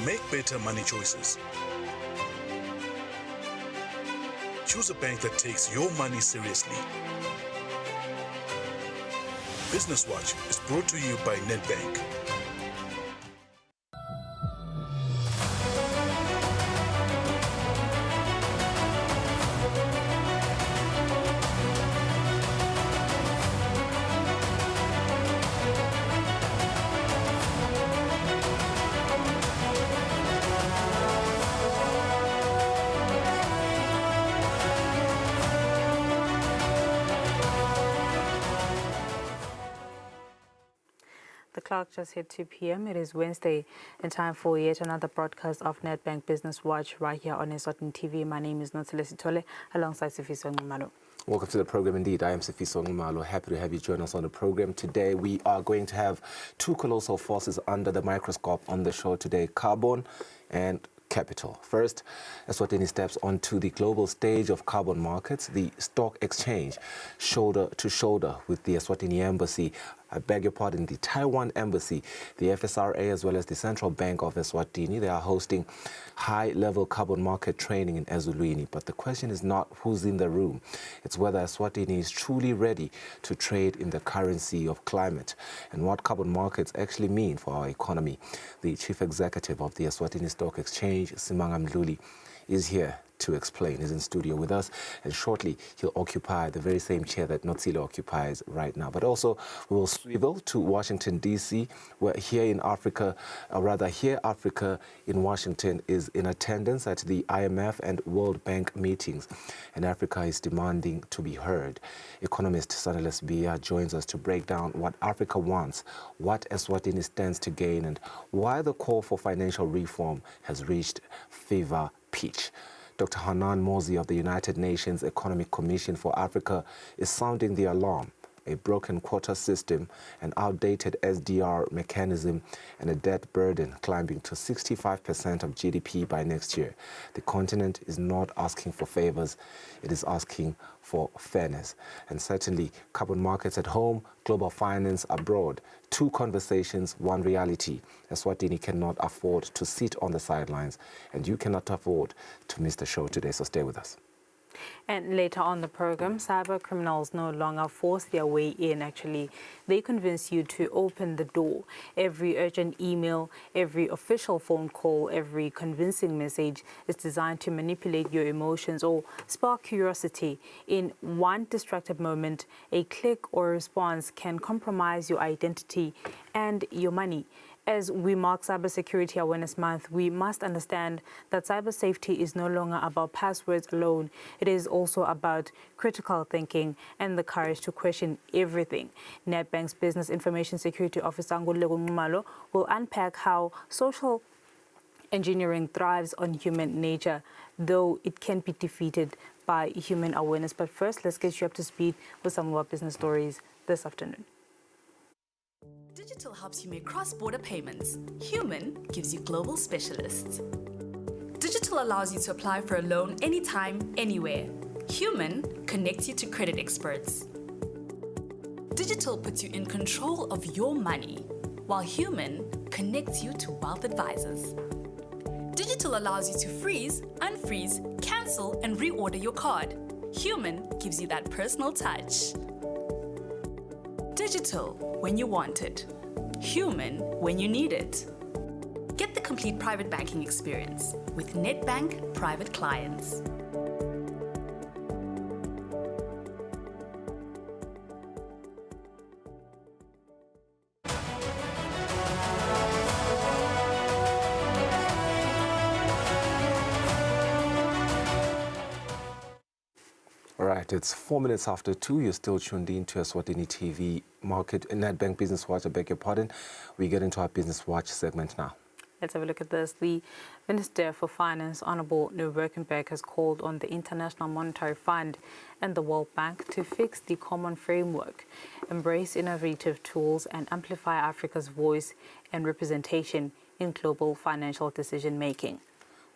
Make better money choices. Choose a bank that takes your money seriously. Business Watch is brought to you by Nedbank. The clock just hit 2 p.m. It is Wednesday and time for yet another broadcast of Nedbank Business Watch right here on Eswatini TV. My name is Notile Sitole alongside Sifiso Ngumalo. Welcome to the program indeed. I am Sifiso Ngumalo. Happy to have you join us on the program. Today we are going to have two colossal forces under the microscope on the show today, carbon and capital. First, Eswatini steps onto the global stage of carbon markets, the stock exchange, shoulder to shoulder with the Eswatini embassy, the Taiwan embassy, the FSRA, as well as the Central Bank of Eswatini. They are hosting high-level carbon market training in Eswatini. But the question is not who's in the room. It's whether Eswatini is truly ready to trade in the currency of climate and what carbon markets actually mean for our economy. The chief executive of the Eswatini Stock Exchange, Simanga Mdluli, is here to explain. He's in studio with us, and shortly he'll occupy the very same chair that Notsile occupies right now. But also we will swivel to Washington, D.C., where here Africa in Washington is in attendance at the IMF and World Bank meetings, and Africa is demanding to be heard. Economist Sanales Bia joins us to break down what Africa wants, what Eswatini stands to gain, and why the call for financial reform has reached fever pitch. Dr. Hanan Mozi of the United Nations Economic Commission for Africa is sounding the alarm. A broken quota system, an outdated SDR mechanism, and a debt burden climbing to 65% of GDP by next year. The continent is not asking for favors, it is asking for fairness. And certainly, carbon markets at home, global finance abroad. Two conversations, one reality. Eswatini cannot afford to sit on the sidelines, and you cannot afford to miss the show today, so stay with us. And later on the program, cyber criminals no longer force their way in, actually. They convince you to open the door. Every urgent email, every official phone call, every convincing message is designed to manipulate your emotions or spark curiosity. In one distracted moment, a click or response can compromise your identity and your money. As we mark Cybersecurity Awareness Month, we must understand that cyber safety is no longer about passwords alone. It is also about critical thinking and the courage to question everything. Nedbank's Business Information Security Officer Ngulego Ngumalo will unpack how social engineering thrives on human nature, though it can be defeated by human awareness. But first, let's get you up to speed with some of our business stories this afternoon. Digital helps you make cross-border payments. Human gives you global specialists. Digital allows you to apply for a loan anytime, anywhere. Human connects you to credit experts. Digital puts you in control of your money, while human connects you to wealth advisors. Digital allows you to freeze, unfreeze, cancel, and reorder your card. Human gives you that personal touch. Digital when you want it. Human when you need it. Get the complete private banking experience with Nedbank Private Clients. All right, it's 4 minutes after 2. You're still tuned in to Eswatini TV Market Nedbank Business Watch. I beg your pardon. We get into our Business Watch segment now. Let's have a look at this. The Minister for Finance, Honorable Nedbank, has called on the International Monetary Fund and the World Bank to fix the common framework, embrace innovative tools, and amplify Africa's voice and representation in global financial decision-making.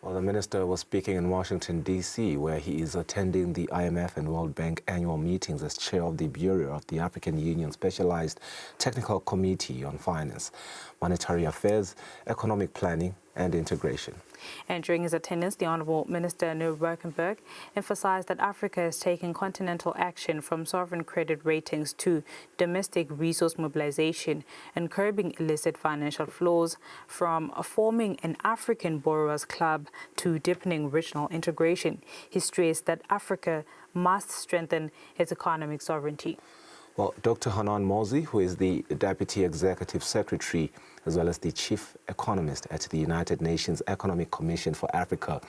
Well, the minister was speaking in Washington, D.C., where he is attending the IMF and World Bank annual meetings as chair of the Bureau of the African Union Specialized Technical Committee on Finance, Monetary Affairs, Economic Planning, and integration. And during his attendance, the Honourable Minister Nedbank emphasised that Africa is taking continental action from sovereign credit ratings to domestic resource mobilization and curbing illicit financial flows, from forming an African Borrowers Club to deepening regional integration. He stressed that Africa must strengthen its economic sovereignty. Well, Dr. Hanan Mozi, who is the Deputy Executive Secretary as well as the Chief Economist at the United Nations Economic Commission for Africa,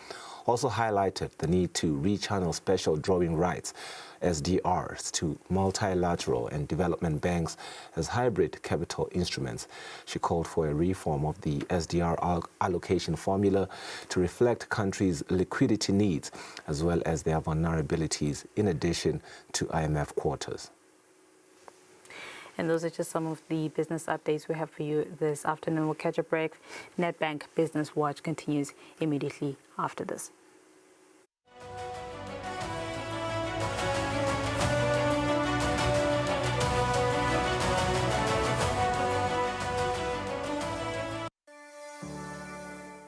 also highlighted the need to rechannel special drawing rights, SDRs, to multilateral and development banks as hybrid capital instruments. She called for a reform of the SDR allocation formula to reflect countries' liquidity needs as well as their vulnerabilities, in addition to IMF quotas. And those are just some of the business updates we have for you this afternoon. We'll catch a break. Nedbank Business Watch continues immediately after this.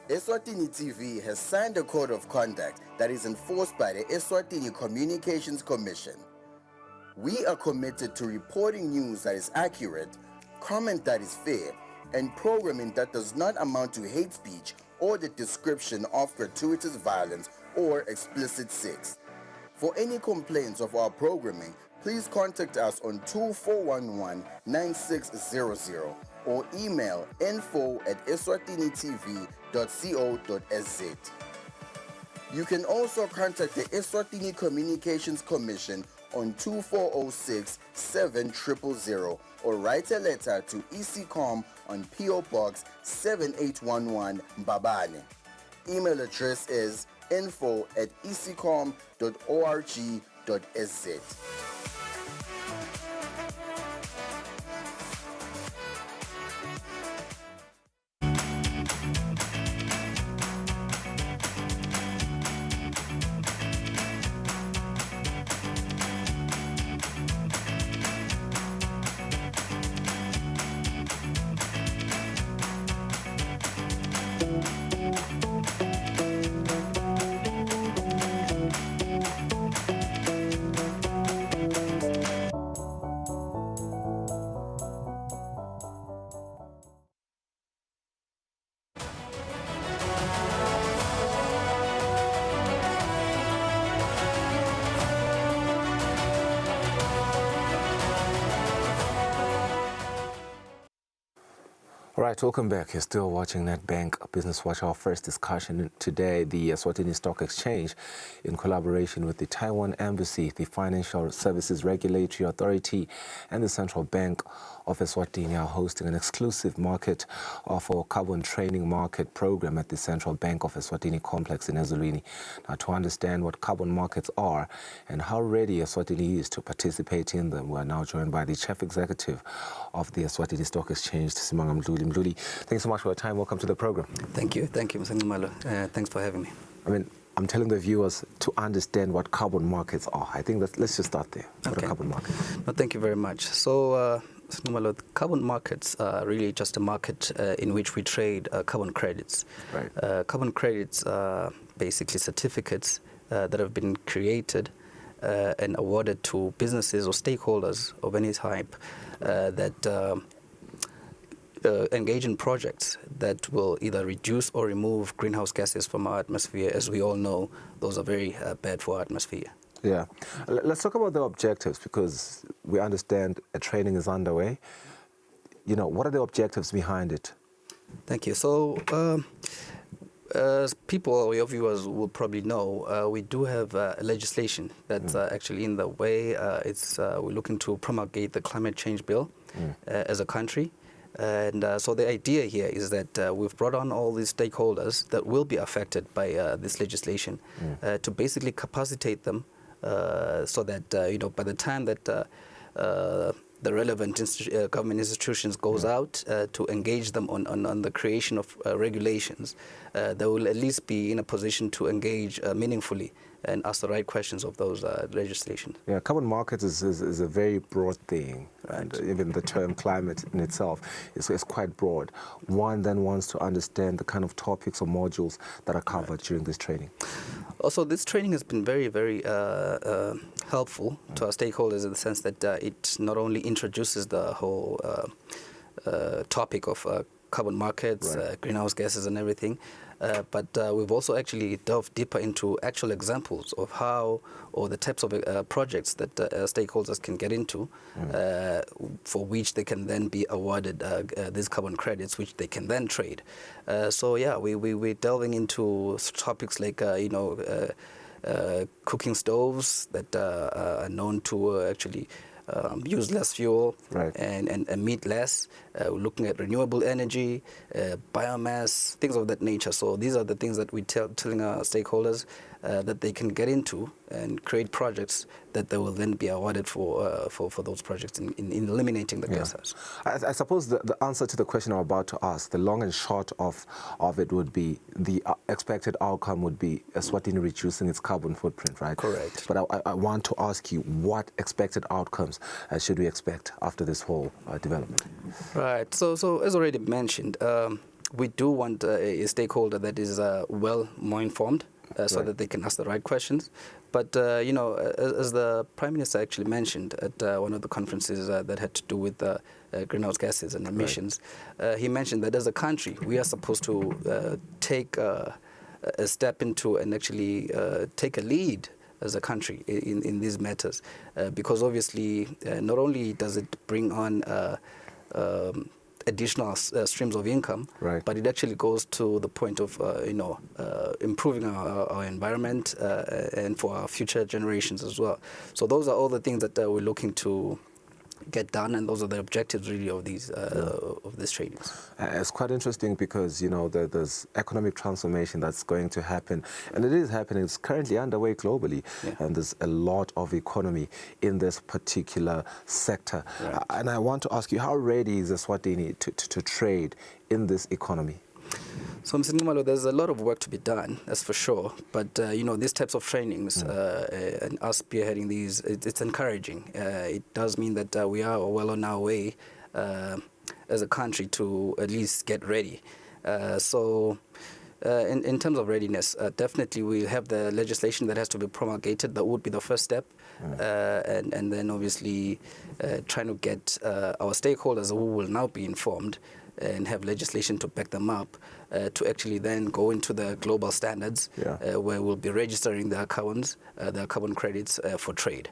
Eswatini TV has signed a code of conduct that is enforced by the Eswatini Communications Commission. We are committed to reporting news that is accurate, comment that is fair, and programming that does not amount to hate speech or the description of gratuitous violence or explicit sex. For any complaints of our programming, please contact us on 2411-9600 or email info@eswatinitv.co.sz. You can also contact the Eswatini Communications Commission on 2406-7000 or write a letter to ECCOM on PO Box 7811 Mbabane. Email address is info@ecom.org.sz. All right, welcome back. You're still watching Nedbank Business Watch. Our first discussion today, the Eswatini Stock Exchange, in collaboration with the Taiwan Embassy, the Financial Services Regulatory Authority, and the Central Bank of Eswatini, are hosting an exclusive market for carbon training market program at the Central Bank of Eswatini complex in Eswatini. Now, to understand what carbon markets are and how ready Eswatini is to participate in them, we're now joined by the Chief Executive of the Eswatini Stock Exchange, Simanga Mdluli. Mdluli, thanks so much for your time. Welcome to the program. Thank you, Mr. Ngumalo. Thanks for having me. I mean, I'm telling the viewers to understand what carbon markets are. I think let's just start there. What are carbon markets? No, thank you very much. So, Mr. Ngumalo, carbon markets are really just a market in which we trade carbon credits. Right. Carbon credits are basically certificates that have been created and awarded to businesses or stakeholders of any type that engage in projects that will either reduce or remove greenhouse gases from our atmosphere. As we all know, those are very bad for our atmosphere. Yeah. Let's talk about the objectives, because we understand a training is underway. You know, what are the objectives behind it? Thank you. So, as people or your viewers will probably know, we do have legislation that's actually in the way. We're looking to promulgate the climate change bill as a country. And so the idea here is that we've brought on all these stakeholders that will be affected by this legislation to basically capacitate them so that, by the time that the relevant government institutions goes out to engage them on the creation of regulations, they will at least be in a position to engage meaningfully and ask the right questions of those legislation. Yeah, carbon markets is a very broad thing, and even the term climate in itself is quite broad. One then wants to understand the kind of topics or modules that are covered during this training. Also, this training has been very, very helpful to our stakeholders in the sense that it not only introduces the whole topic of carbon markets, greenhouse gases and everything, but we've also actually delved deeper into actual examples of how or the types of projects that stakeholders can get into for which they can then be awarded these carbon credits, which they can then trade. So yeah, we're delving into topics like, cooking stoves that are known to actually use less fuel and emit less. We're looking at renewable energy, biomass, things of that nature. So these are the things that we're telling our stakeholders that they can get into and create projects that they will then be awarded for those projects in eliminating the gases. I suppose the answer to the question I'm about to ask, the long and short of it would be the expected outcome would be Eswatini reducing its carbon footprint, right? Correct. But I want to ask you, what expected outcomes should we expect after this whole development? Right. So as already mentioned, we do want a stakeholder that is more informed, so that they can ask the right questions. But, as the Prime Minister actually mentioned at one of the conferences that had to do with greenhouse gases and emissions, he mentioned that as a country, we are supposed to take a step into and actually take a lead as a country in these matters. Because obviously, not only does it bring on additional streams of income, but it actually goes to the point of improving our environment and for our future generations as well. So those are all the things that we're looking to get done, and those are the objectives really of these of these trainings. It's quite interesting because there's economic transformation that's going to happen, and it is happening. It's currently underway globally, and there's a lot of economy in this particular sector. And I want to ask you, how ready is Eswatini to trade in this economy? So, Mr. Numalo, there's a lot of work to be done, that's for sure. But, these types of trainings and us spearheading these, it's encouraging. It does mean that we are well on our way as a country to at least get ready. In terms of readiness, definitely we have the legislation that has to be promulgated. That would be the first step. And then obviously trying to get our stakeholders who will now be informed and have legislation to back them up to actually then go into the global standards where we'll be registering their carbon credits for trade.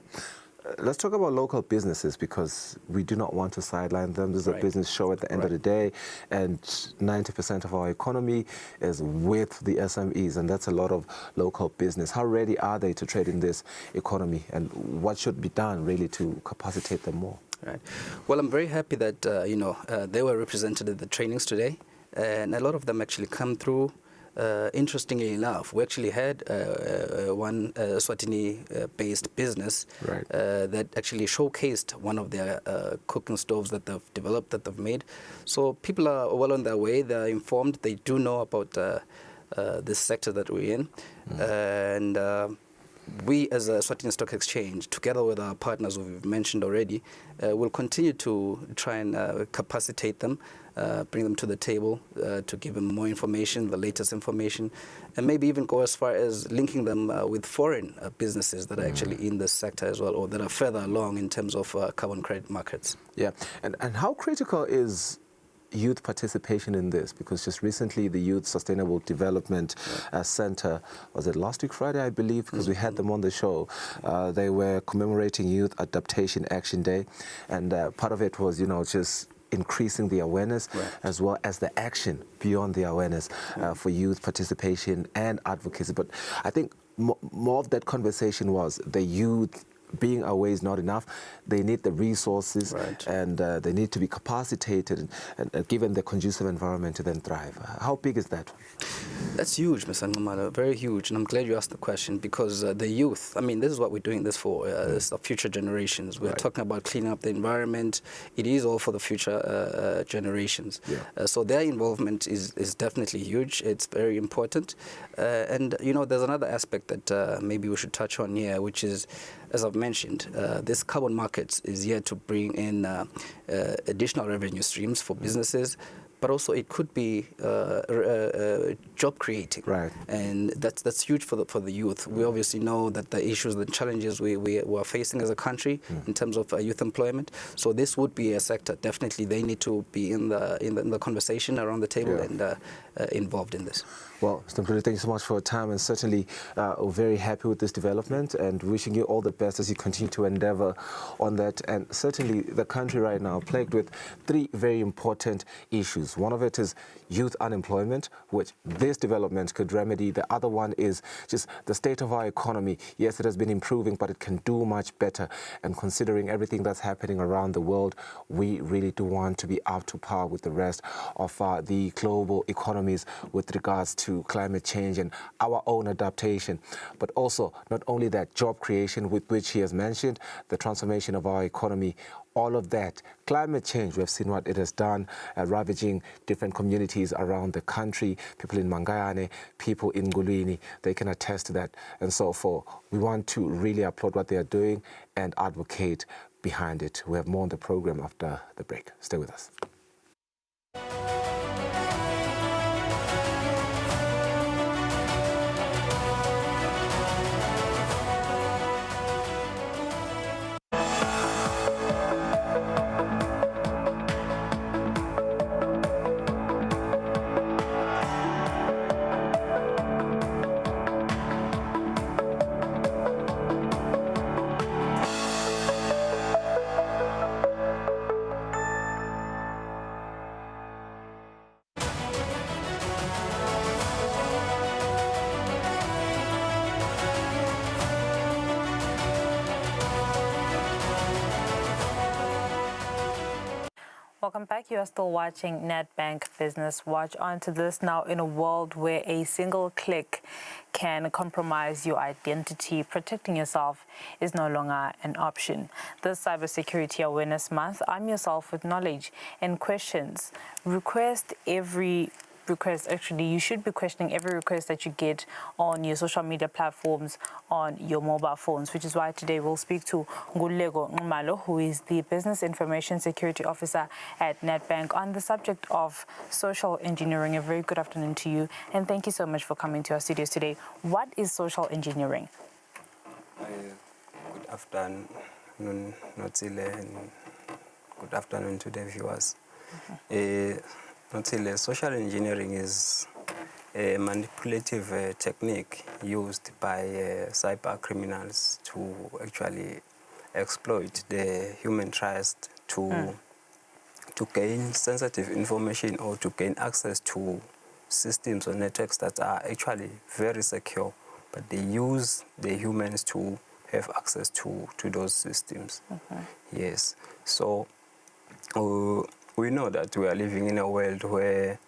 Let's talk about local businesses, because we do not want to sideline them. This is a business show at the end of the day, and 90% of our economy is with the SMEs, and that's a lot of local business. How ready are they to trade in this economy, and what should be done really to capacitate them more? Right. Well, I'm very happy that they were represented at the trainings today, and a lot of them actually come through. Interestingly enough, we actually had one Eswatini-based business that actually showcased one of their cooking stoves that they've developed, that they've made. So people are well on their way. They're informed. They do know about this sector that we're in. And we, as a Eswatini Stock Exchange, together with our partners who we've mentioned already, will continue to try and capacitate them, bring them to the table to give them more information, the latest information, and maybe even go as far as linking them with foreign businesses that are actually in this sector as well, or that are further along in terms of carbon credit markets. Yeah. And how critical is youth participation in this? Because just recently the Youth Sustainable Development Center, was it last week Friday, I believe, because we had them on the show, they were commemorating Youth Adaptation Action Day, and part of it was just increasing the awareness as well as the action beyond the awareness for youth participation and advocacy. But I think more of that conversation was the youth being aware is not enough. They need the resources, and they need to be capacitated and given the conducive environment to then thrive. How big is that? That's huge, Mr. Nkumalo, very huge. And I'm glad you asked the question because the youth, I mean, this is what we're doing this for. This is the future generations. We're talking about cleaning up the environment. It is all for the future generations. So their involvement is definitely huge. It's very important. And, you know, there's another aspect that maybe we should touch on here, which is, as I've mentioned, this carbon market is here to bring in additional revenue streams for businesses, but also it could be job creating, right? And that's huge for the youth. We obviously know that the issues, the challenges we are facing as a country in terms of youth employment. So this would be a sector definitely they need to be in the conversation around the table and involved in this. Well, Mr. Mpuli, thank you so much for your time, and certainly we're very happy with this development and wishing you all the best as you continue to endeavor on that. And certainly the country right now plagued with three very important issues. One of it is youth unemployment, which this development could remedy. The other one is just the state of our economy. Yes, it has been improving, but it can do much better. And considering everything that's happening around the world, we really do want to be up to par with the rest of the global economies with regards to climate change and our own adaptation. But also, not only that, job creation, with which he has mentioned, the transformation of our economy, all of that. Climate change, we have seen what it has done, ravaging different communities around the country, people in Mangayane, people in Ngulwini, they can attest to that. And so we want to really applaud what they are doing and advocate behind it. We have more on the program after the break. Stay with us. Welcome back. You are still watching Nedbank Business Watch. On to this now. In a world where a single click can compromise your identity, protecting yourself is no longer an option. This Cybersecurity Awareness Month, Arm Yourself with Knowledge and Questions. You should be questioning every request that you get on your social media platforms, on your mobile phones, which is why today we'll speak to Ngulego Nkumalo, who is the Business Information Security Officer at Nedbank, on the subject of social engineering. A very good afternoon to you, and thank you so much for coming to our studios today. What is social engineering? Good afternoon, Notsile, and good afternoon to the viewers. Social engineering is a manipulative technique used by cyber criminals to actually exploit the human trust to gain sensitive information or to gain access to systems or networks that are actually very secure, but they use the humans to have access to those systems. Yes, so we know that we are living in a world where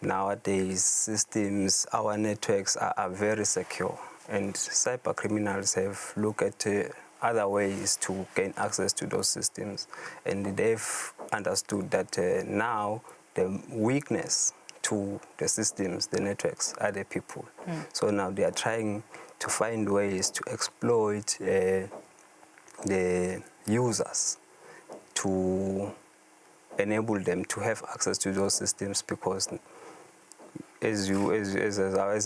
nowadays systems, our networks are very secure, and cyber criminals have looked at other ways to gain access to those systems, and they've understood that now the weakness to the systems, the networks, are the people. So now they are trying to find ways to exploit the users to enable them to have access to those systems, because as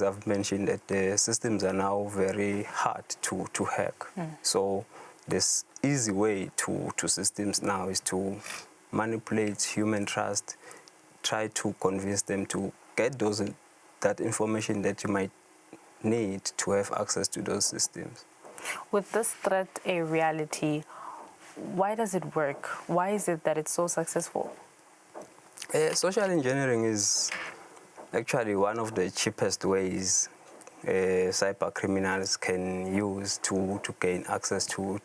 I've mentioned, that the systems are now very hard to hack. So this easy way to systems now is to manipulate human trust, try to convince them to get that information that you might need to have access to those systems. With this threat a reality, why does it work? Why is it that it's so successful? Social engineering is actually one of the cheapest ways cyber criminals can use to gain access to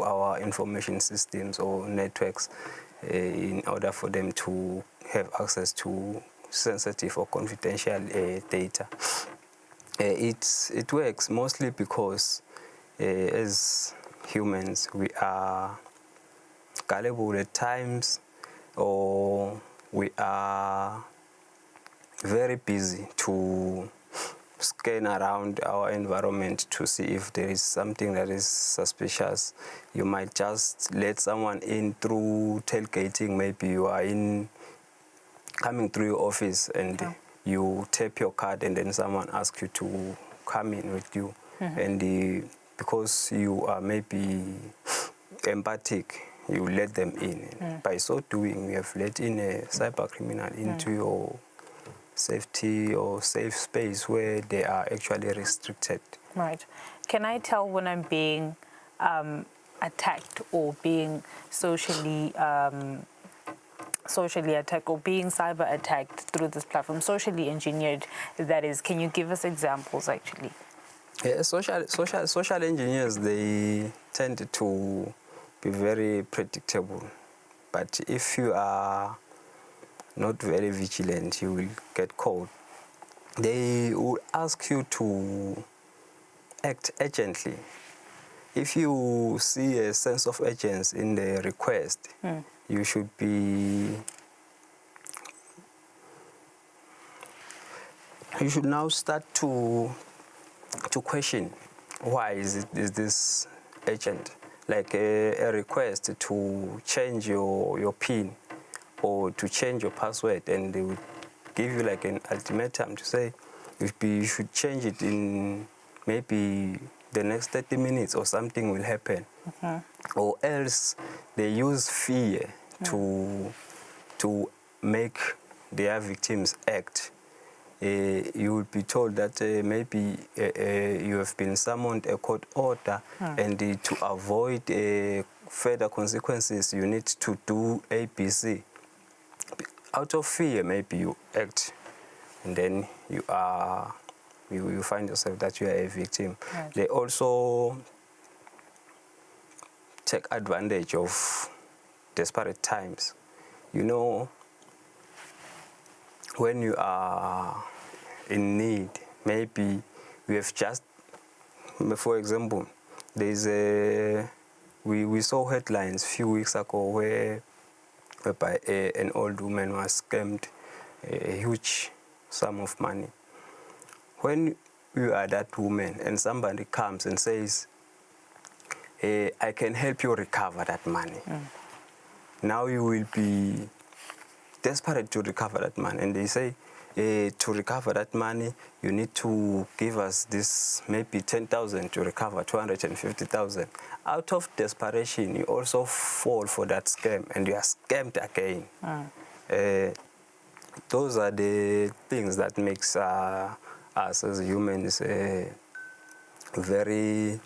our information systems or networks in order for them to have access to sensitive or confidential data. It works mostly because as humans we are gullible at times, or we are very busy to scan around our environment to see if there is something that is suspicious. You might just let someone in through tailgating. Maybe you are coming through your office and you tap your card, and then someone asks you to come in with you. And because you are maybe empathic, you let them in. By so doing, you have let in a cyber criminal into your safety or safe space where they are actually restricted. Right. Can I tell when I'm being attacked or being socially attacked or being cyber attacked through this platform, socially engineered, that is? Can you give us examples actually? Yeah, social engineers, they tend to be very predictable. But if you are not very vigilant, you will get caught. They will ask you to act urgently. If you see a sense of urgency in the request, you should now start to question why is this urgent. Like a request to change your PIN or to change your password, and they would give you like an ultimatum to say you should change it in maybe the next 30 minutes or something will happen. Or else they use fear to make their victims act. You will be told that maybe you have been summoned a court order, and to avoid further consequences, you need to do ABC. Out of fear, maybe you act, and then you find yourself that you are a victim. Right. They also take advantage of desperate times. You know, when you are in need, maybe we have just, for example, we saw headlines a few weeks ago whereby an old woman was scammed a huge sum of money. When you are that woman and somebody comes and says, I can help you recover that money. Now you will be desperate to recover that money. And they say, to recover that money, you need to give us this maybe 10,000 to recover 250,000. Out of desperation, you also fall for that scam, and you are scammed again. Those are the things that makes us as humans very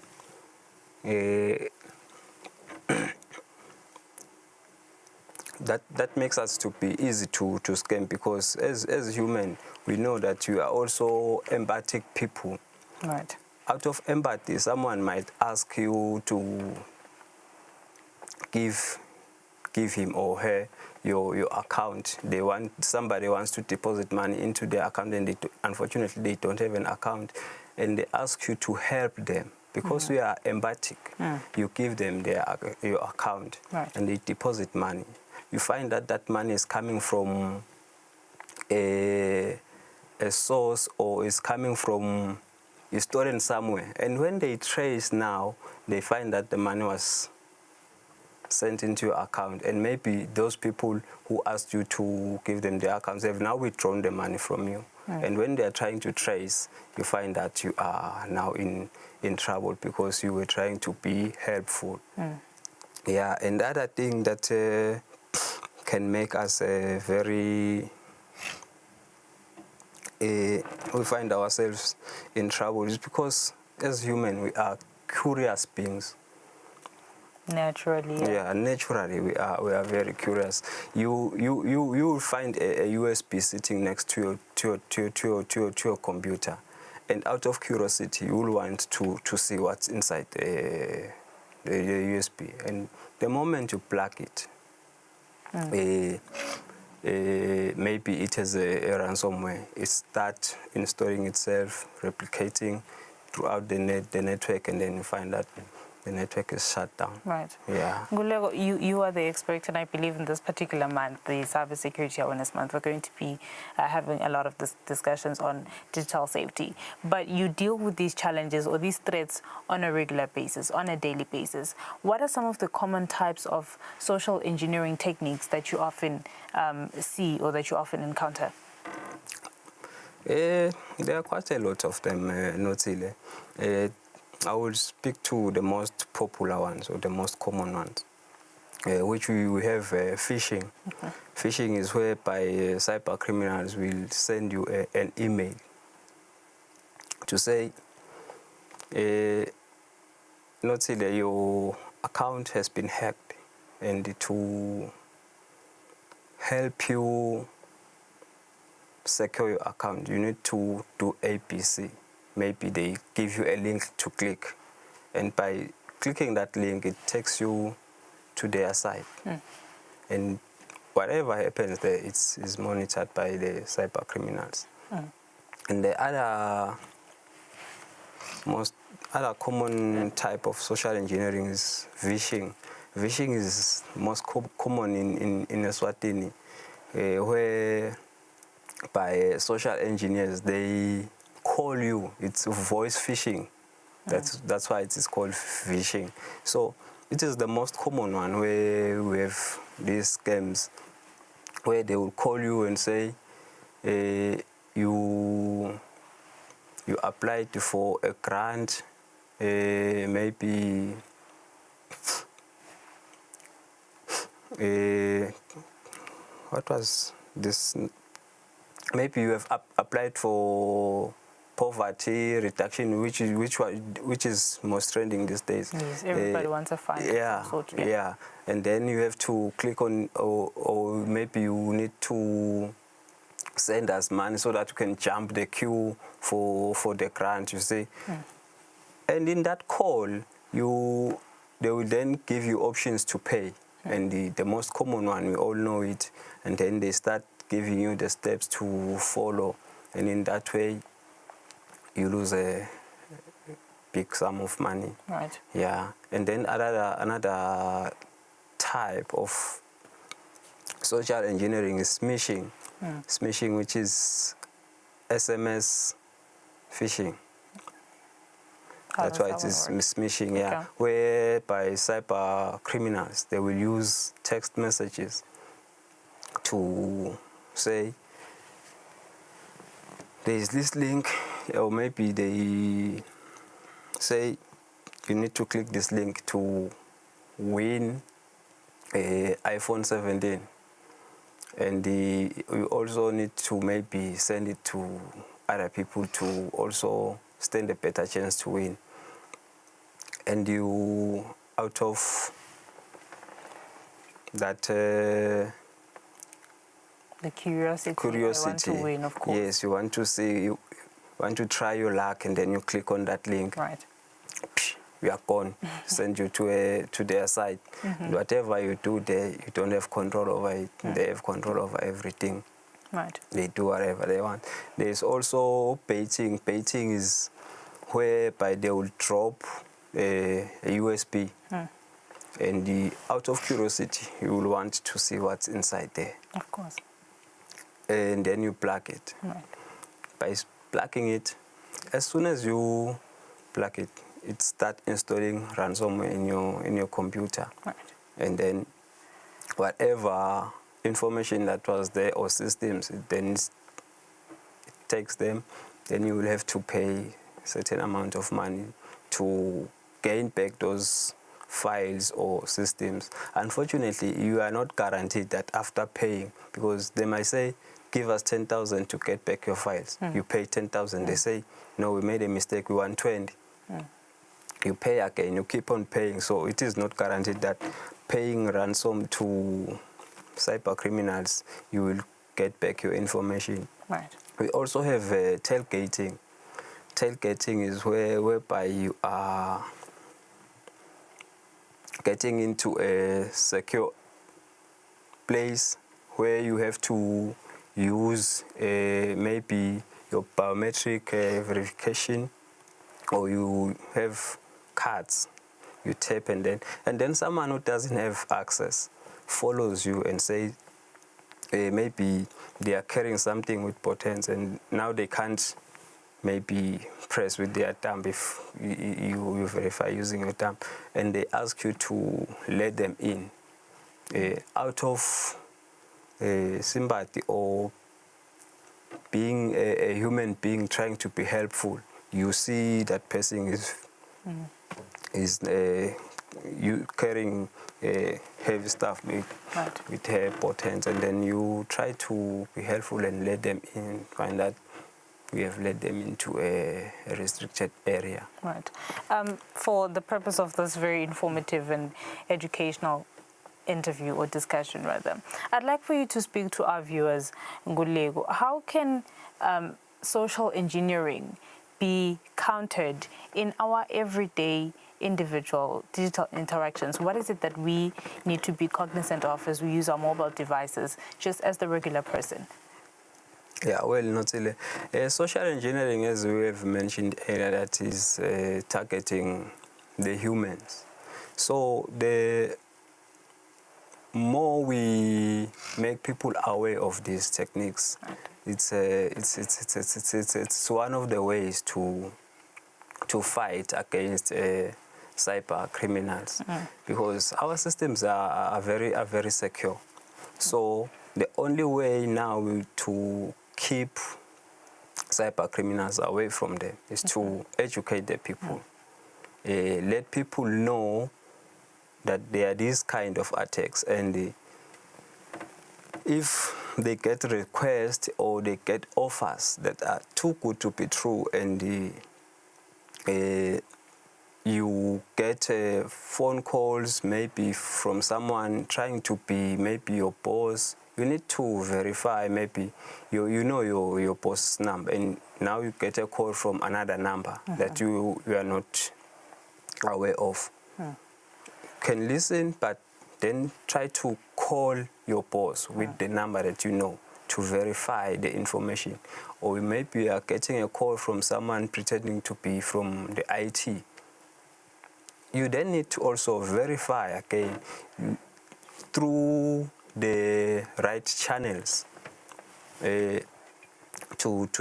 that makes us to be easy to scam, because as human we know that you are also empathic people. Right. Out of empathy, someone might ask you to give him or her your account. Somebody wants to deposit money into their account, and unfortunately they don't have an account, and they ask you to help them. Because we are empathic, you give them your account, right, and they deposit money. You find that money is coming from a source, or is coming from, is stolen somewhere. And when they trace now, they find that the money was sent into your account, and maybe those people who asked you to give them their accounts have now withdrawn the money from you. And when they are trying to trace, you find that you are now in trouble, because you were trying to be helpful. Yeah, and the other thing that can make us very, we find ourselves in trouble is because as humans we are curious beings. Naturally. Yeah, naturally we are very curious. You will find a USB sitting next to your computer, and out of curiosity you will want to see what's inside the USB. And the moment you plug it, maybe it has a ransomware. It starts installing itself, replicating throughout the network, and then you find that the network is shut down. Right. Yeah. Ngulego, you are the expert, and I believe in this particular month, the Cybersecurity Awareness Month, we're going to be having a lot of discussions on digital safety. But you deal with these challenges or these threats on a regular basis, on a daily basis. What are some of the common types of social engineering techniques that you often see or that you often encounter? There are quite a lot of them, Notile. I will speak to the most popular ones or the most common ones, which we have phishing. Okay. Phishing is whereby cyber criminals will send you an email to say, Notile, your account has been hacked, and to help you secure your account, you need to do ABC. Maybe they give you a link to click, and by clicking that link, it takes you to their site. And whatever happens there, is monitored by the cyber criminals. And the other common type of social engineering is phishing. Phishing is most common in Eswatini, where by social engineers, they call you. It's voice phishing. That's why it is called phishing. So it is the most common one, where we have these scams where they will call you and say you applied for a grant, maybe what was this? Maybe you have applied for poverty reduction, which is most trending these days. Yes, everybody wants to find yeah. And then you have to click on, or maybe you need to send us money so that you can jump the queue for the grant, you see. And in that call, they will then give you options to pay. And the most common one, we all know it. And then they start giving you the steps to follow. And in that way, you lose a big sum of money. Right. Yeah. And then another type of social engineering is smishing. Smishing, which is SMS phishing. That's why it is smishing, yeah. Okay. Whereby cyber criminals, they will use text messages to say, there is this link, or maybe they say you need to click this link to win an iPhone 17. And we also need to maybe send it to other people to also stand a better chance to win. And you, out of that the curiosity, I want to win, of course. Yes, you want to see, you want to try your luck, and then you click on that link. Right. You are gone. Send you to their site. Whatever you do there, you don't have control over it. They have control over everything. Right. They do whatever they want. There's also baiting. Baiting is whereby they will drop a USB. And out of curiosity, you will want to see what's inside there. Of course. And then you plug it. Right. By plugging it, as soon as you plug it, it starts installing ransomware in your computer. Right. And then whatever information that was there or systems, it takes them. Then you will have to pay a certain amount of money to gain back those files or systems. Unfortunately, you are not guaranteed that after paying, because they might say, give us 10,000 to get back your files. You pay 10,000. They say, no, we made a mistake, we want 20. You pay again, you keep on paying. So it is not guaranteed that paying ransom to cyber criminals, you will get back your information. Right. We also have tailgating. Tailgating is whereby you are getting into a secure place where you have to use maybe your biometric verification, or you have cards, you tap, and then someone who doesn't have access follows you and say maybe they are carrying something with potence, and now they can't maybe press with their thumb if you verify using your thumb, and they ask you to let them in out of sympathy or being a human being trying to be helpful. You see that person is you carrying heavy stuff with her potence, and then you try to be helpful and let them in. Find that we have led them into a restricted area. Right. For the purpose of this very informative and educational interview or discussion, rather, I'd like for you to speak to our viewers, Ngulego. How can social engineering be countered in our everyday individual digital interactions? What is it that we need to be cognizant of as we use our mobile devices, just as the regular person? Yeah, well, Notile, social engineering, as we have mentioned earlier, that is targeting the humans. So the more we make people aware of these techniques, it's one of the ways to fight against cyber criminals, because our systems are very secure. So the only way now to keep cyber criminals away from them is to educate the people, let people know that there are these kind of attacks, and if they get requests or they get offers that are too good to be true, and you get phone calls maybe from someone trying to be maybe your boss, you need to verify maybe you know your boss's number, and now you get a call from another number that you are not aware of. Can listen, but then try to call your boss with the number that you know to verify the information. Or maybe you are getting a call from someone pretending to be from the IT. You then need to also verify again through the right channels to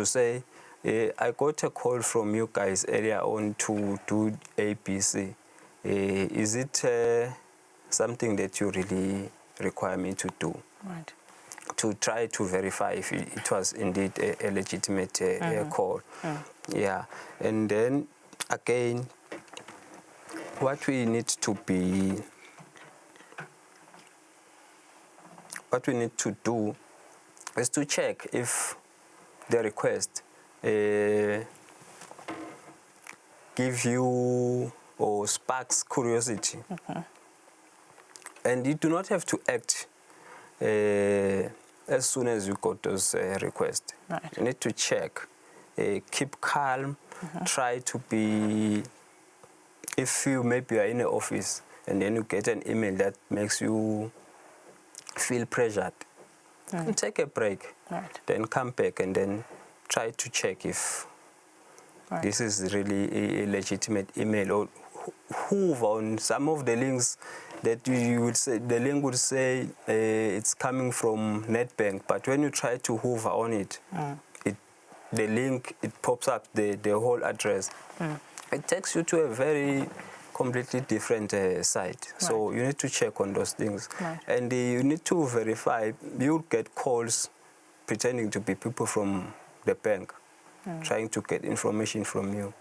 say, I got a call from you guys earlier on to do ABC. Is it something that you really require me to do? Right. To try to verify if it was indeed a legitimate call. Yeah, and then again, what we need to do is to check if the request give you or sparks curiosity. And you do not have to act as soon as you got those requests. Right. You need to check, keep calm, try to be, if you maybe are in the office and then you get an email that makes you feel pressured, take a break, then come back and then try to check if this is really a legitimate email, or hoover on some of the links that you would say, the link would say it's coming from Nedbank, but when you try to hoover on it, the link, it pops up the whole address. It takes you to a very completely different site. So you need to check on those things. And you need to verify. You'll get calls pretending to be people from the bank, trying to get information from you.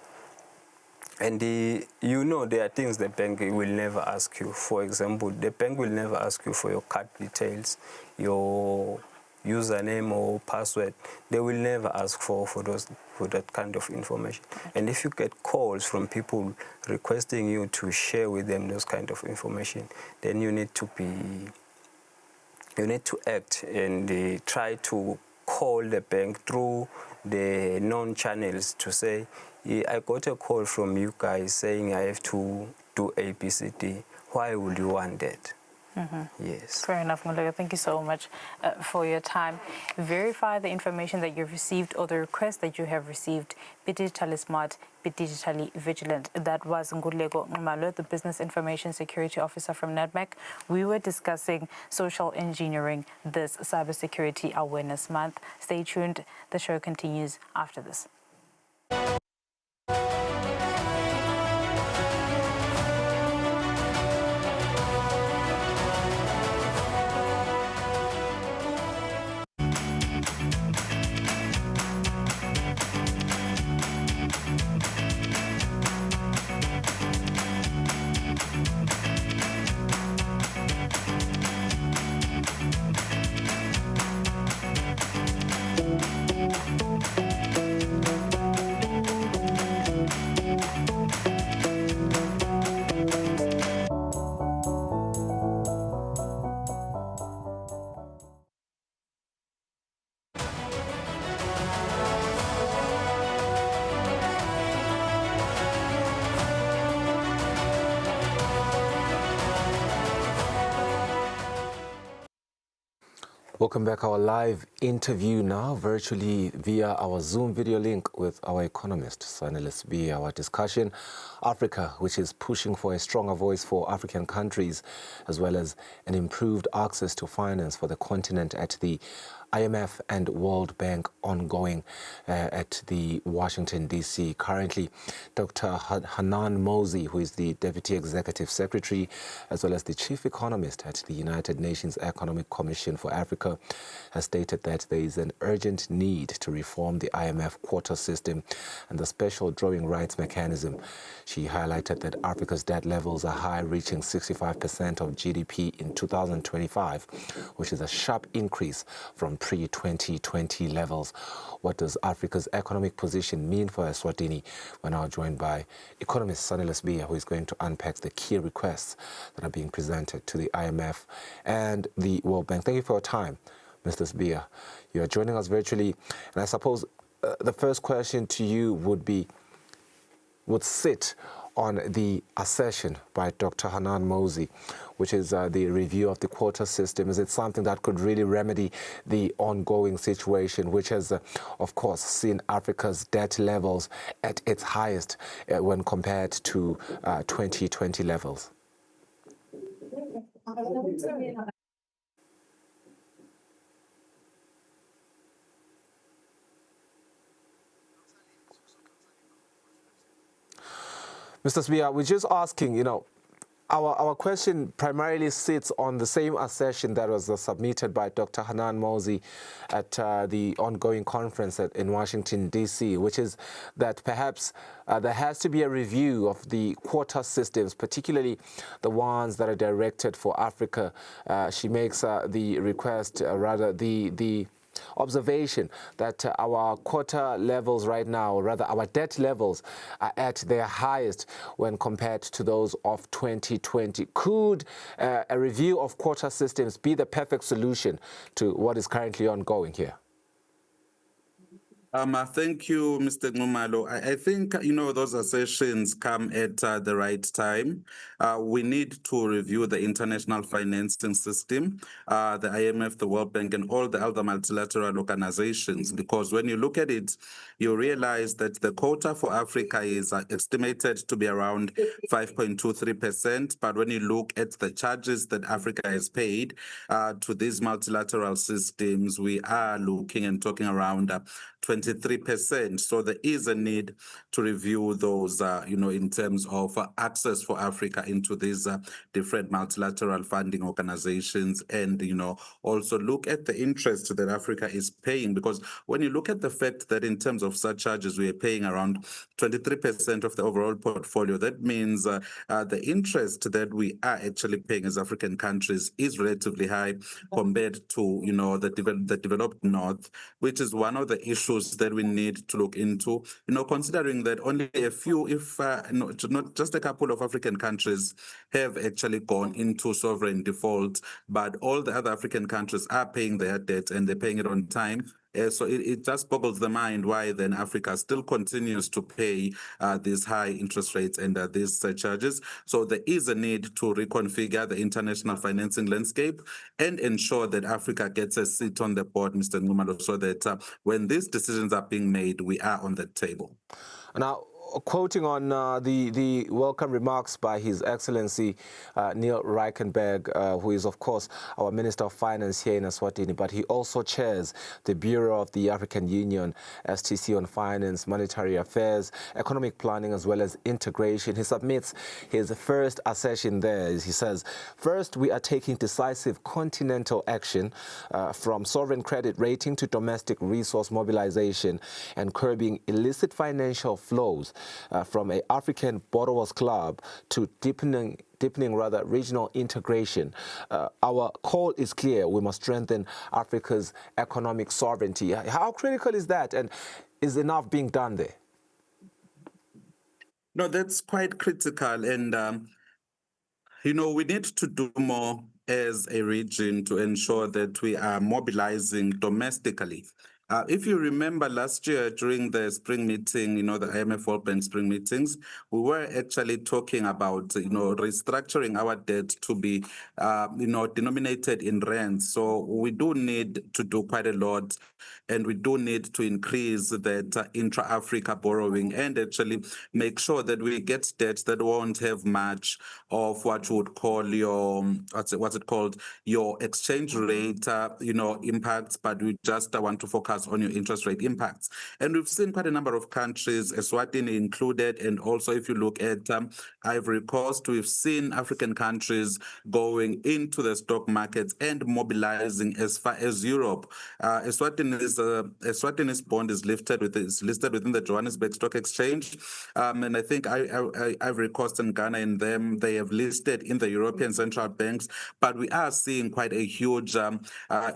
And you know there are things the bank will never ask you. For example, the bank will never ask you for your card details, your username or password. They will never ask for that kind of information. And if you get calls from people requesting you to share with them those kind of information, then you need to act and try to call the bank through the known channels to say, I got a call from you guys saying I have to do ABCD. Why would you want that? Yes. Fair enough, Mulega. Thank you so much for your time. Verify the information that you've received or the request that you have received. Be digitally smart, be digitally vigilant. That was Ngulego Ngumalo, the Business Information Security Officer from Nedbank. We were discussing social engineering this Cybersecurity Awareness Month. Stay tuned. The show continues after this. Welcome back. Our live interview now virtually via our Zoom video link with our economist, Sanellis B. Our discussion, Africa, which is pushing for a stronger voice for African countries, as well as an improved access to finance for the continent at the IMF and World Bank ongoing at the Washington, D.C. Currently, Dr. Hanan Mosey, who is the Deputy Executive Secretary, as well as the Chief Economist at the United Nations Economic Commission for Africa, has stated that there is an urgent need to reform the IMF quota system and the special drawing rights mechanism. She highlighted that Africa's debt levels are high, reaching 65% of GDP in 2025, which is a sharp increase from pre-2020 levels. What does Africa's economic position mean for Eswatini? We're now joined by economist Sanellis B, who is going to unpack the key requests that are being presented to the IMF and the World Bank. Thank you for your time, Mr. Sbia. You are joining us virtually, and I suppose the first question to you would sit on the assertion by Dr. Hanan Mosey, which is the review of the quota system. Is it something that could really remedy the ongoing situation, which has, of course, seen Africa's debt levels at its highest when compared to 2020 levels? Mr. Sbia, we're just asking, our question primarily sits on the same assertion that was submitted by Dr. Hanan Mosey at the ongoing conference in Washington, D.C., which is that perhaps there has to be a review of the quota systems, particularly the ones that are directed for Africa. She makes the request, the observation that our quota levels right now, or rather our debt levels, are at their highest when compared to those of 2020. Could a review of quota systems be the perfect solution to what is currently ongoing here? Thank you, Mr. Ngumalo. I think, those assertions come at the right time. We need to review the international financing system, the IMF, the World Bank, and all the other multilateral organizations, because when you look at it, you realize that the quota for Africa is estimated to be around 5.23%. But when you look at the charges that Africa has paid to these multilateral systems, we are looking and talking around 23%. So there is a need to review those, in terms of access for Africa into these different multilateral funding organizations, and, also look at the interest that Africa is paying. Because when you look at the fact that in terms of surcharges, we are paying around 23% of the overall portfolio, that means the interest that we are actually paying as African countries is relatively high compared to, the developed North, which is one of the issues that we need to look into, considering that only a few, if not just a couple of African countries have actually gone into sovereign default, but all the other African countries are paying their debt and they're paying it on time. So it just boggles the mind why then Africa still continues to pay these high interest rates and these charges. So there is a need to reconfigure the international financing landscape and ensure that Africa gets a seat on the board, Mr. Ngumalo, so that when these decisions are being made, we are on the table. Now, quoting on the welcome remarks by His Excellency Neil Reichenberg, who is, of course, our Minister of Finance here in Eswatini, but he also chairs the Bureau of the African Union, STC on Finance, Monetary Affairs, Economic Planning, as well as Integration. He submits his first assertion there. He says, first, we are taking decisive continental action from sovereign credit rating to domestic resource mobilization and curbing illicit financial flows. From an African Borrowers Club to deepening regional integration. Our call is clear. We must strengthen Africa's economic sovereignty. How critical is that, and is enough being done there? No, that's quite critical, and we need to do more as a region to ensure that we are mobilizing domestically. If you remember last year during the spring meeting, the IMF World Bank spring meetings, we were actually talking about, restructuring our debt to be, denominated in rands. So we do need to do quite a lot, and we do need to increase that intra-Africa borrowing and actually make sure that we get debt that won't have much of what you would call your, what's it called, your exchange rate, impacts, but we just want to focus on your interest rate impacts. And we've seen quite a number of countries, Eswatini included, and also if you look at Ivory Coast, we've seen African countries going into the stock markets and mobilizing as far as Europe. Eswatini's bond is listed within the Johannesburg Stock Exchange, and I think Ivory Coast and Ghana in them, they have listed in the European Central Banks, but we are seeing quite a huge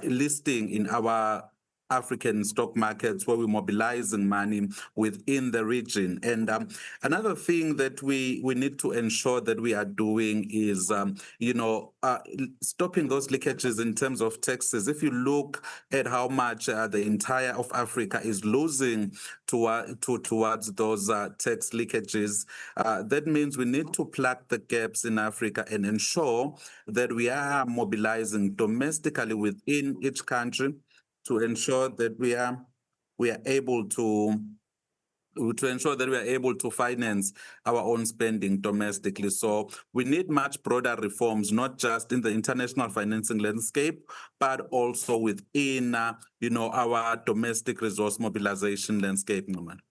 listing in our African stock markets where we're mobilizing money within the region. And another thing that we need to ensure that we are doing is, stopping those leakages in terms of taxes. If you look at how much the entire of Africa is losing towards those tax leakages, that means we need to plug the gaps in Africa and ensure that we are mobilizing domestically within each country to ensure that we are able to finance our own spending domestically. So we need much broader reforms, not just in the international financing landscape, but also within our domestic resource mobilization landscape, Norman.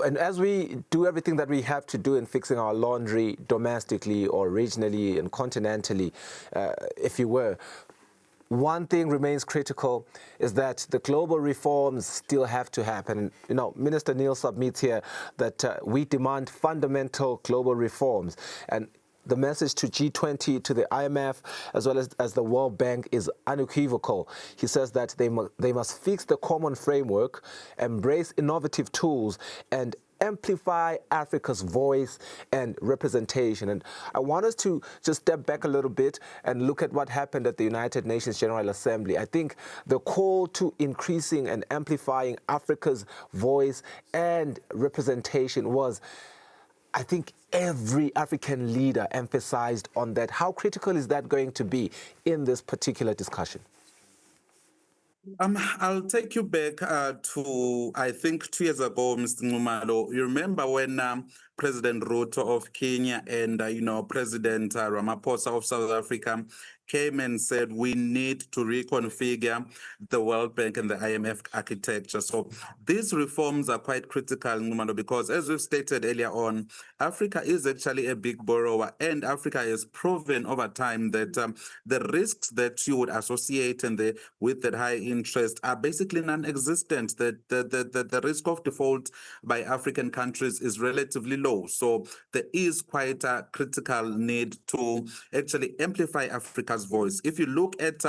And as we do everything that we have to do in fixing our laundry domestically or regionally and continentally, if you were, one thing remains critical is that the global reforms still have to happen. Minister Neil submits here that we demand fundamental global reforms. And the message to G20, to the IMF, as well as the World Bank is unequivocal. He says that they must fix the common framework, embrace innovative tools, and amplify Africa's voice and representation. And I want us to just step back a little bit and look at what happened at the United Nations General Assembly. I think the call to increasing and amplifying Africa's voice and representation was, I think, every African leader emphasized on that. How critical is that going to be in this particular discussion? I'll take you back to, I think, 2 years ago, Mr. Ngumalo. You remember when President Ruto of Kenya and, President Ramaphosa of South Africa came and said we need to reconfigure the World Bank and the IMF architecture. So these reforms are quite critical, Ngumalo, because as we've stated earlier on, Africa is actually a big borrower, and Africa has proven over time that the risks that you would associate with that high interest are basically non-existent. That the risk of default by African countries is relatively low. So there is quite a critical need to actually amplify Africa's Africa's voice. If you look at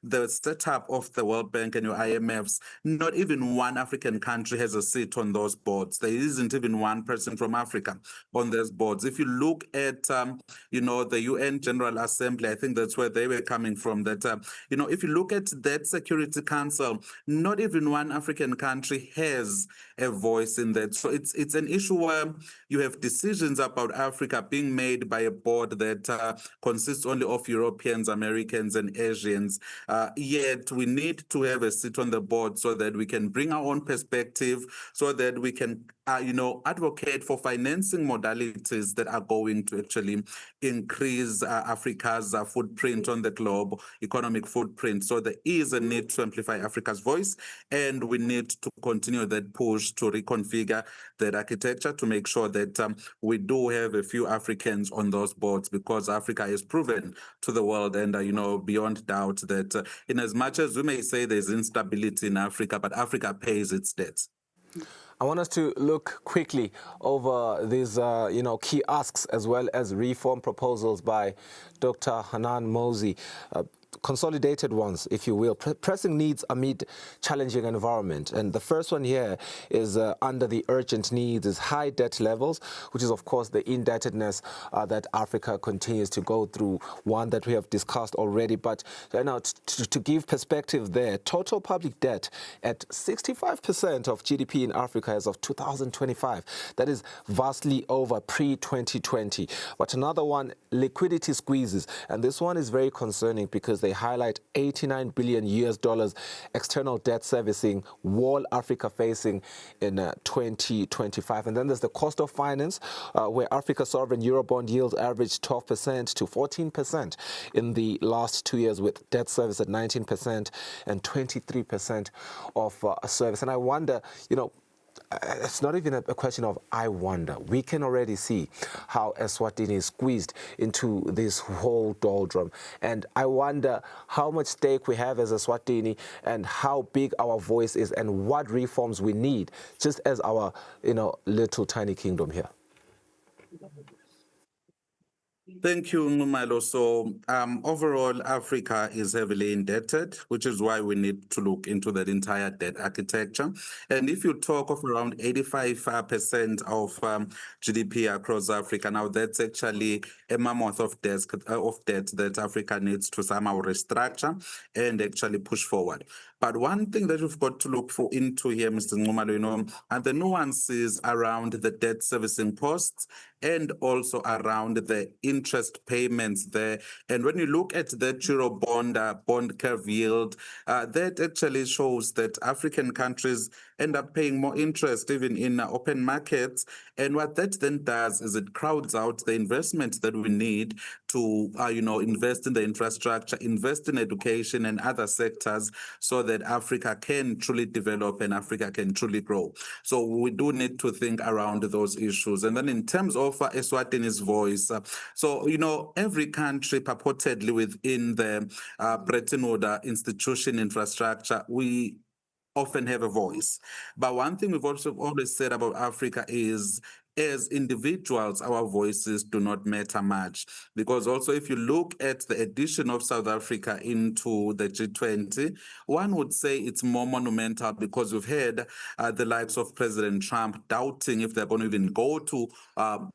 the setup of the World Bank and your IMFs, not even one African country has a seat on those boards. There isn't even one person from Africa on those boards. If you look at, the UN General Assembly, I think that's where they were coming from, that, if you look at that Security Council, not even one African country has a voice in that. So it's an issue where you have decisions about Africa being made by a board that consists only of Europeans, Americans, and Asians. Yet we need to have a seat on the board so that we can bring our own perspective, so that we can, advocate for financing modalities that are going to actually increase Africa's footprint on the globe, economic footprint. So there is a need to amplify Africa's voice, and we need to continue that push to reconfigure that architecture to make sure that we do have a few Africans on those boards, because Africa is proven to the world and, beyond doubt that in as much as we may say there's instability in Africa, but Africa pays its debts. I want us to look quickly over these, key asks as well as reform proposals by Dr. Hanan Mosi. Consolidated ones, if you will, pressing needs amid challenging environment. And the first one here is under the urgent needs is high debt levels, which is, of course, the indebtedness that Africa continues to go through, one that we have discussed already. But now, to give perspective there, total public debt at 65% of GDP in Africa as of 2025. That is vastly over pre-2020. But another one, liquidity squeezes. And this one is very concerning because they highlight $89 billion external debt servicing wall Africa facing in 2025. And then there's the cost of finance, where Africa sovereign Eurobond yields averaged 12% to 14% in the last 2 years, with debt service at 19% and 23% of service. And I wonder, it's not even a question of I wonder. We can already see how Eswatini is squeezed into this whole doldrum. And I wonder how much stake we have as Eswatini and how big our voice is and what reforms we need just as our, little tiny kingdom here. Thank you, Numalo. So overall, Africa is heavily indebted, which is why we need to look into that entire debt architecture. And if you talk of around 85% of GDP across Africa, now that's actually a mammoth of debt that Africa needs to somehow restructure and actually push forward. But one thing that we've got to look into here, Mr. Numalo, are the nuances around the debt servicing costs and also around the interest payments there. And when you look at the Euro bond curve yield, that actually shows that African countries end up paying more interest even in open markets. And what that then does is it crowds out the investment that we need to, invest in the infrastructure, invest in education and other sectors so that Africa can truly develop and Africa can truly grow. So we do need to think around those issues. And then in terms of Eswatini's voice, every country purportedly within the Bretton Woods institution infrastructure, we often have a voice. But one thing we've also always said about Africa is, as individuals, our voices do not matter much. Because also, if you look at the addition of South Africa into the G20, one would say it's more monumental because we've had the likes of President Trump doubting if they're going to even go to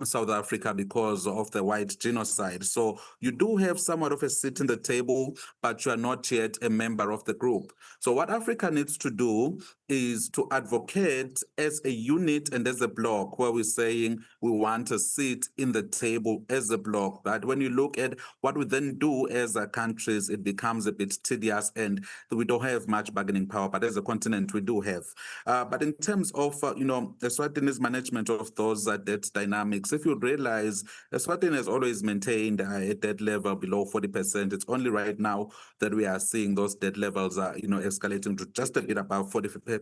South Africa because of the white genocide. So you do have somewhat of a seat in the table, but you are not yet a member of the group. So what Africa needs to do is to advocate as a unit and as a bloc, where we're saying we want a seat in the table as a bloc. But when you look at what we then do as a countries, it becomes a bit tedious and we don't have much bargaining power. But as a continent, we do have. But in terms of, Eswatini's management of those debt dynamics, if you realize, Eswatini has always maintained a debt level below 40%. It's only right now that we are seeing those debt levels, escalating to just a bit above 40%.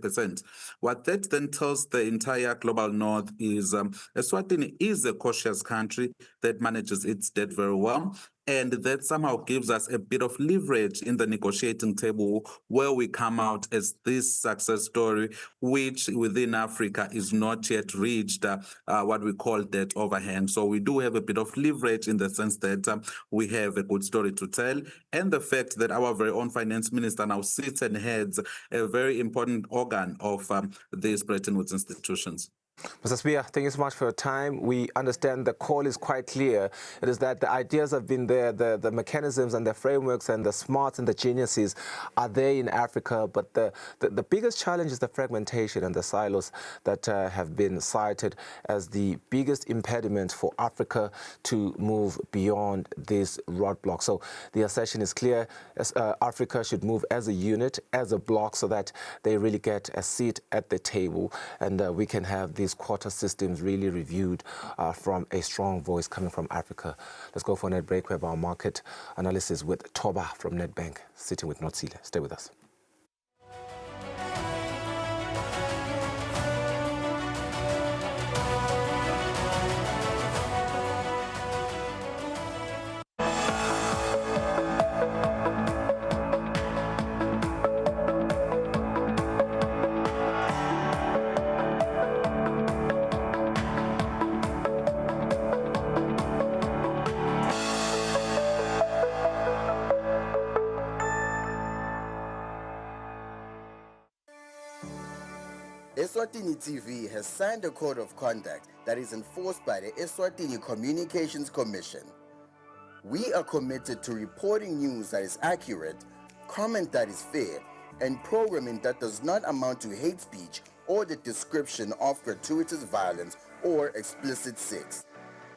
What that then tells the entire global north is Eswatini is a cautious country that manages its debt very well. And that somehow gives us a bit of leverage in the negotiating table where we come out as this success story, which within Africa is not yet reached what we call debt overhang. So we do have a bit of leverage in the sense that we have a good story to tell. And the fact that our very own finance minister now sits and heads a very important organ of these Bretton Woods institutions. Mr. Spear, thank you so much for your time. We understand the call is quite clear. It is that the ideas have been there, the mechanisms and the frameworks and the smarts and the geniuses are there in Africa, but the biggest challenge is the fragmentation and the silos that have been cited as the biggest impediment for Africa to move beyond this roadblock. So the assertion is clear. Africa should move as a unit, as a block, so that they really get a seat at the table and we can have these quarter systems really reviewed from a strong voice coming from Africa. Let's go for a net break. We have our market analysis with Toba from Nedbank, sitting with Notsile. Stay with us. Eswatini TV has signed a code of conduct that is enforced by the Eswatini Communications Commission. We are committed to reporting news that is accurate, comment that is fair, and programming that does not amount to hate speech or the description of gratuitous violence or explicit sex.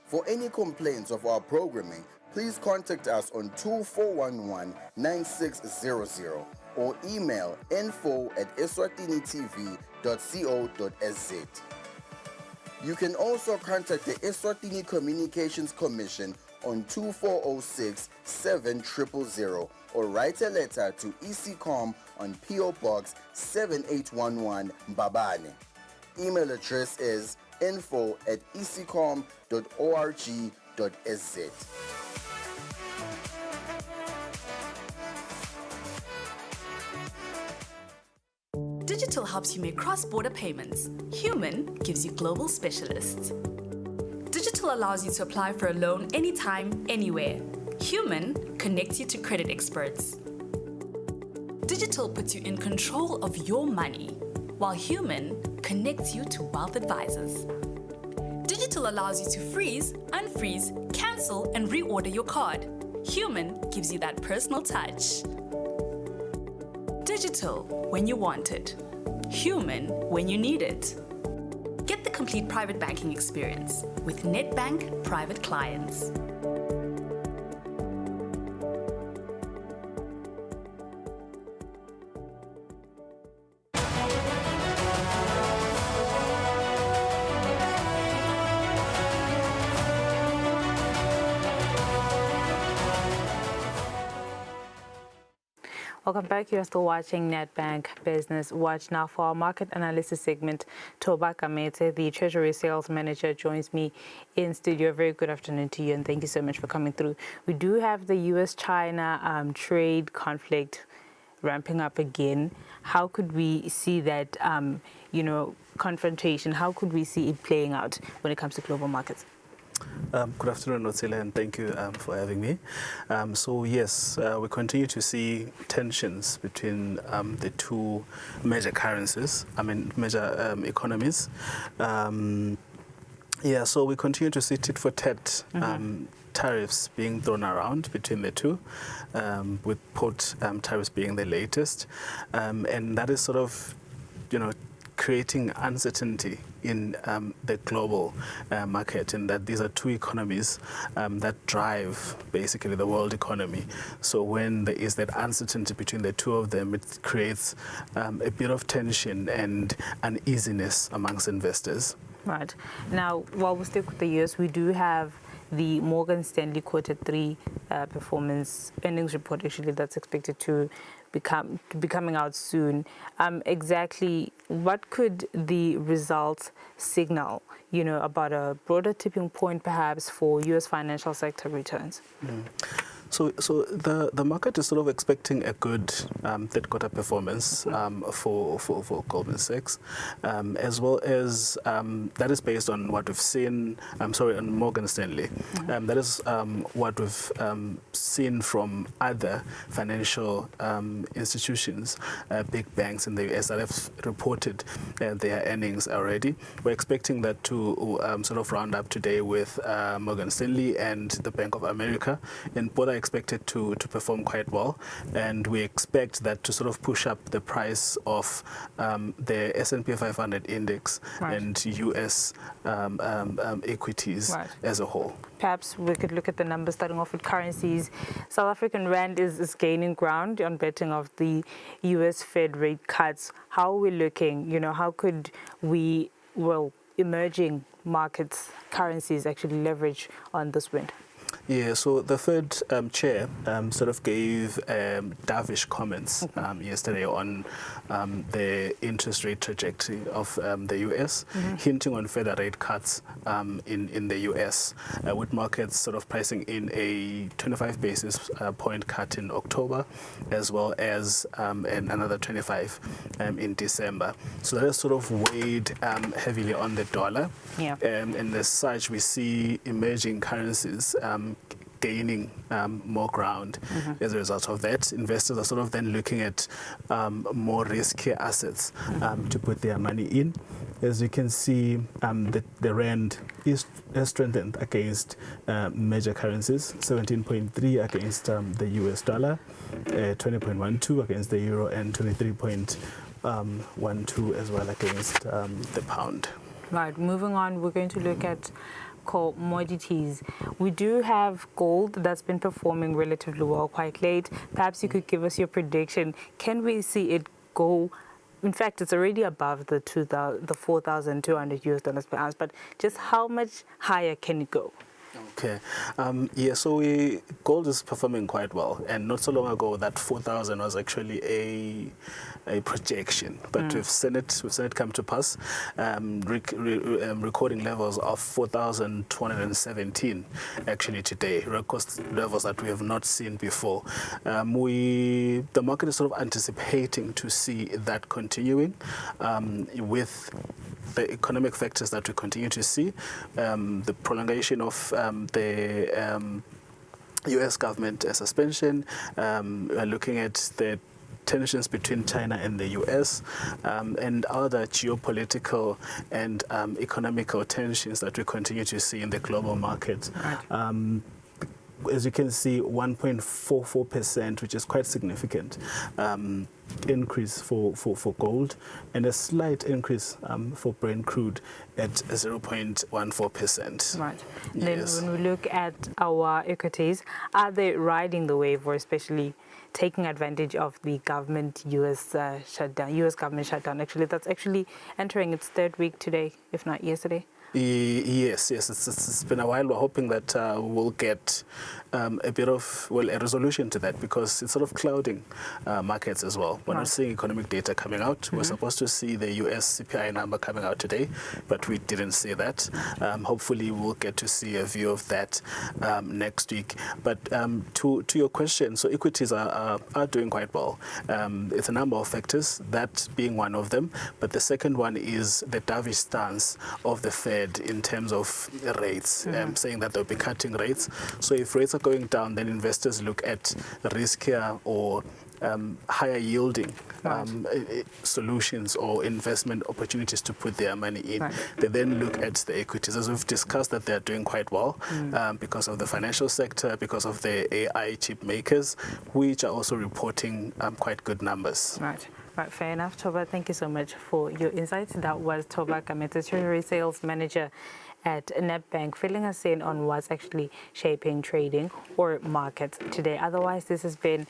For any complaints of our programming, please contact us on 2411-9600 or email info@eswatinitv.co.za. You can also contact the Eswatini Communications Commission on 2406-7000 or write a letter to ECCOM on PO Box 7811 Mbabane. Email address is info@ecom.org.sz. Digital helps you make cross-border payments. Human gives you global specialists. Digital allows you to apply for a loan anytime, anywhere. Human connects you to credit experts. Digital puts you in control of your money, while Human connects you to wealth advisors. Digital allows you to freeze, unfreeze, cancel, and reorder your card. Human gives you that personal touch. Digital when you want it. Human when you need it. Get the complete private banking experience with Nedbank Private Clients. Welcome back. You're still watching Nedbank Business Watch. Now for our market analysis segment, Toba Kamete, the Treasury Sales Manager, joins me in studio. Very good afternoon to you and thank you so much for coming through. We do have the US-China trade conflict ramping up again. How could we see that, confrontation? How could we see it playing out when it comes to global markets? Good afternoon, Notsile, and thank you for having me. So yes, we continue to see tensions between the two major currencies, major economies. So we continue to see tit for tat tariffs being thrown around between the two, with port tariffs being the latest. And that is sort of, creating uncertainty in the global market, and that these are two economies that drive basically the world economy. So when there is that uncertainty between the two of them, it creates a bit of tension and uneasiness amongst investors. Right. Now, while we stick with the US, we do have the Morgan Stanley quarter 3 performance earnings report, actually, that's expected to be coming out soon. Exactly what could the results signal, about a broader tipping point perhaps for U.S. financial sector returns? So the market is sort of expecting a good third quarter performance for Goldman Sachs, as well as that is based on what we've seen. On Morgan Stanley. That is what we've seen from other financial institutions, big banks in the US that have reported their earnings already. We're expecting that to sort of round up today with Morgan Stanley and the Bank of America, and both are expected to perform quite well, and we expect that to sort of push up the price of the S&P 500 index and US equities as a whole. Perhaps we could look at the numbers starting off with currencies. South African rand is gaining ground on betting of the US Fed rate cuts. How are we looking? How could we, emerging markets, currencies actually leverage on this wind? Yeah, so the Fed chair sort of gave dovish comments yesterday on the interest rate trajectory of the U.S., hinting on further rate cuts in the U.S., with markets sort of pricing in a 25 basis point cut in October, as well as another 25 in December. So that has sort of weighed heavily on the dollar. Yeah. And as such, we see emerging currencies gaining more ground as a result of that. Investors are sort of then looking at more risky assets to put their money in. As you can see, the rand has strengthened against major currencies, 17.3 against the US dollar, 20.12 against the euro, and 23.12 as well against the pound. Right, moving on, we're going to look at commodities. We do have gold that's been performing relatively well quite late. Perhaps you could give us your prediction. Can we see it go? In fact, it's already above the 4,200 US dollars per ounce, but just how much higher can it go? Okay. So gold is performing quite well, and not so long ago that 4,000 was actually a projection, but we've seen it come to pass, recording levels of 4,217 actually today, record levels that we have not seen before. The market is sort of anticipating to see that continuing with the economic factors that we continue to see, the prolongation of the U.S. government suspension. We're looking at the tensions between China and the U.S. And other geopolitical and economical tensions that we continue to see in the global market. Right. As you can see, 1.44%, which is quite significant, increase for gold, and a slight increase for Brent crude at 0.14%. Right. Yes. Then when we look at our equities, are they riding the wave, or especially taking advantage of the government U.S. government shutdown? Actually, that's actually entering its third week today, if not yesterday. Yes. It's been a while. We're hoping that we'll get a bit of, a resolution to that, because it's sort of clouding markets as well. We're not seeing economic data coming out. We're supposed to see the US CPI number coming out today, but we didn't see that. Hopefully we'll get to see a view of that next week. But to your question, so equities are doing quite well. It's a number of factors, that being one of them. But the second one is the dovish stance of the Fed in terms of rates, saying that they'll be cutting rates. So if rates are going down, then investors look at riskier or higher yielding solutions or investment opportunities to put their money in. Right. They then look at the equities. As we've discussed, that they're doing quite well because of the financial sector, because of the AI chip makers, which are also reporting quite good numbers. Right. Right, fair enough. Toba, thank you so much for your insights. That was Toba Kameta, Treasury Sales Manager at Nedbank, filling us in on what's actually shaping trading or markets today. Otherwise, this has been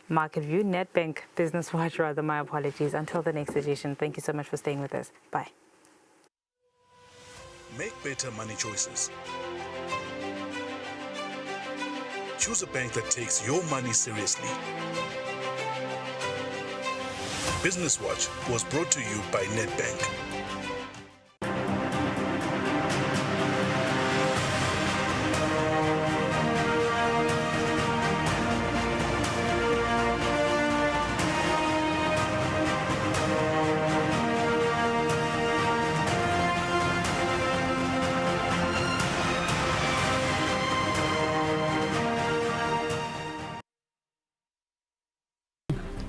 Market View, Nedbank Business Watch, rather, my apologies. Until the next edition, thank you so much for staying with us. Bye. Make better money choices. Choose a bank that takes your money seriously. Business Watch was brought to you by Nedbank.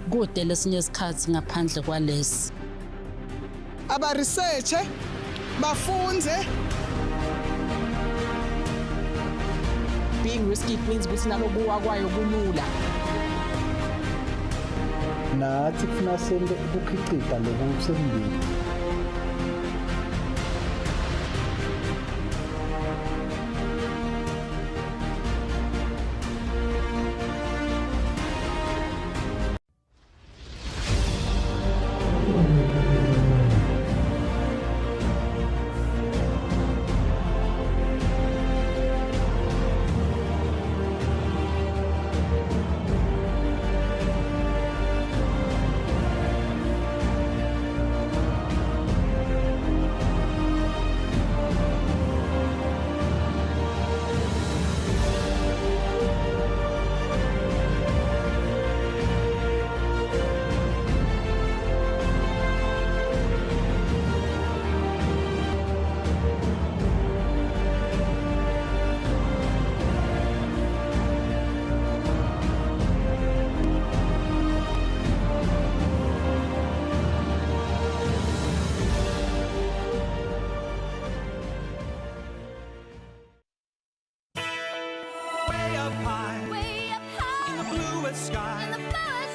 Kude lesinye isikhathi ngaphandle kwalesi aba research bafunze. being risky means ukuthi nalokuwa kwayo kulula nathi kufuna sente ukukhicita lokusembili